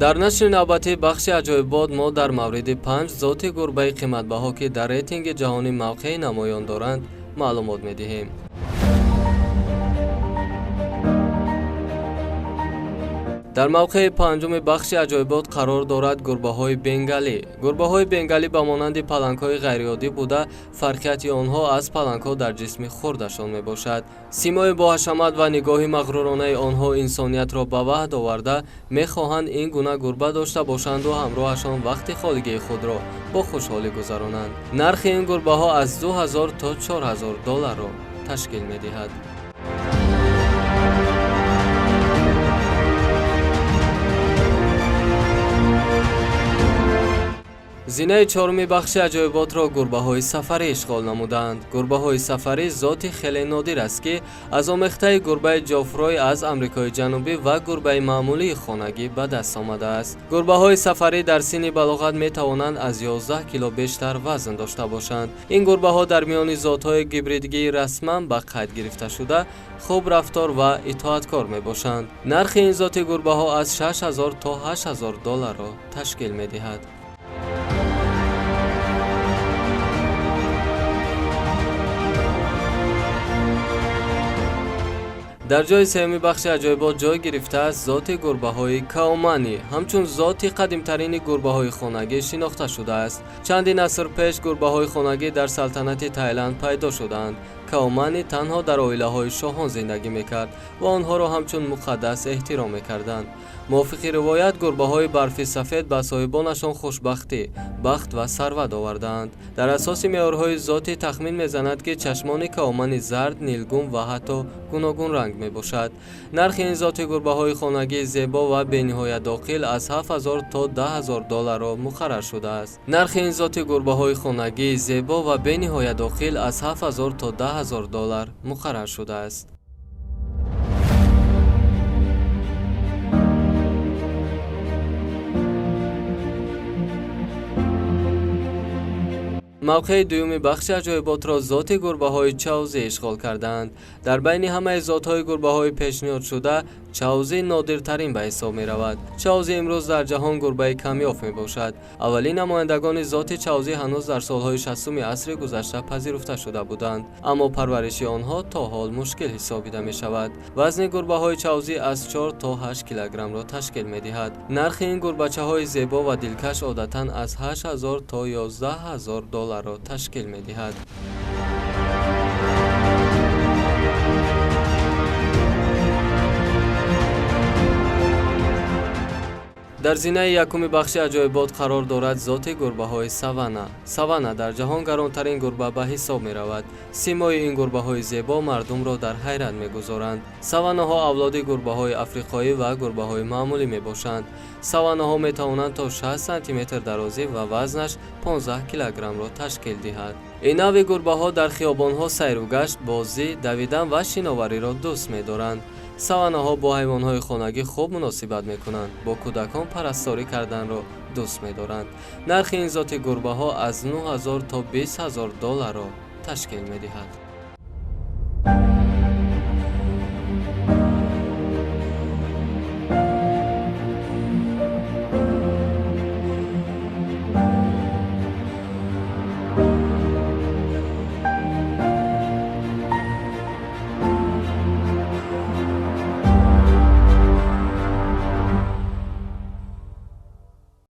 дар нашри навбатӣ бахши аҷоибот мо дар мавриди 5 зоти гурбаи қиматбаҳо ки дар рейтинги ҷаҳонӣ мавқеи намоён доранд маълумот медиҳем. дар мавқеи панҷуми бахши аҷоибот қарор дорад гурбаҳои бенгалӣ. Гурбаҳои бенгалӣ ба монанди палангҳои ғайриоддӣ буда, фарқияти онҳо аз палангҳо дар ҷисми хурдашон мебошад. Симои боҳашамат ва нигоҳи мағруронаи онҳо инсониятро ба ваҳд оварда, мехоҳанд ин гуна гурба дошта бошанду ҳамроҳашон вақти холигии худро бо хушҳолӣ гузаронанд. нархи ин гурбаҳо аз $2000 то $4000 ташкил медиҳад. зинаи чоруми бахши аҷоиботро гурбаҳои сафарӣ ишғол намуданд. Гурбаҳои сафарӣ зоти хеле нодир аст ки аз омехтаи гурбаи ҷофрой аз Амрикои ҷанубӣ ва гурбаи маъмулии хонагӣ ба даст омадааст. Гурбаҳои сафарӣ дар синни балоғат метавонанд аз 11 кило бештар вазн дошта бошанд. Ин гурбаҳо дар миёни зотҳои гибридгии расман ба қайд гирифташуда хуб рафтор ва итоаткор мебошанд. нархи ин зоти гурбаҳо аз $6000 то $8000 ташкил медиҳад. дар ҷойи сеюми бахши аҷоибот ҷой гирифтааст зоти гурбаҳои каомани, ҳамчун зоти қадимтарини гурбаҳои хонагӣ шинохта шудааст. чандин аср пеш гурбаҳои хонагӣ дар салтанати Таиланд пайдо шуданд. каомани танҳо дар оилаҳои шоҳон зиндагӣ мекард ва онҳоро ҳамчун муқаддас эҳтиром мекарданд. мувофиқи ривоят, гурбаҳои барфи сафед ба соҳибонашон хушбахтӣ, бахт ва сарват овардаанд. дар асоси меъёрҳои зотӣ тахмин мезанад ки чашмони каомани зард, нилгун ва ҳатто гуногун ранг мебошад. нархи ин зоти гурбаҳои хонагии зебо ва бениҳоят оқил аз $7000 то $10000 муқаррар шудааст. нархи ин зоти гурбаҳои хонагии зебо ва бениҳоят оқил аз $7000 то $10000 муқаррар шудааст. мавқеи дуюми бахши аҷоиботро зоти гурбаҳои чаузӣ ишғол карданд. дар байни ҳамаи зотҳои гурбаҳои пешниҳодшуда, чаузӣ нодиртарин ба ҳисоб меравад. чаузӣ имрӯз дар ҷаҳон гурбаи камёб мебошад. аввалин намояндагони зоти чаузӣ ҳанӯз дар солҳои 60-уми асри гузашта пазируфта шуда буданд, аммо парвариши онҳо то ҳол мушкил ҳисобида мешавад. вазни гурбаҳои чаузӣ аз 4 то 8 килограммро ташкил медиҳад. нархи ин гурбачаҳои зебо ва дилкаш одатан аз $8000 то $11000 ташкил медиҳад. дар зинаи якуми бахши аҷоибот қарор дорад зоти гурбаҳои савана. савана дар ҷаҳон гаронтарин гурба ба ҳисоб меравад. симои ин гурбаҳои зебо мардумро дар ҳайрат мегузоранд. саванаҳо авлоди гурбаҳои африқоӣ ва гурбаҳои маъмулӣ мебошанд. саванаҳо метавонанд то 6 сантиметр дарозӣ ва вазнаш 15 килограммро ташкил диҳад. ин нави гурбаҳо дар хиёбонҳо сайру гашт, бозӣ, давидан ва шиновариро дӯст медоранд. саванаҳо бо ҳайвонҳои хонагӣ хуб муносибат мекунанд, бо кӯдакон парасторӣ карданро дӯст медоранд. нархи ин зоти гурбаҳо аз $9000 то $20000 ташкил медиҳад.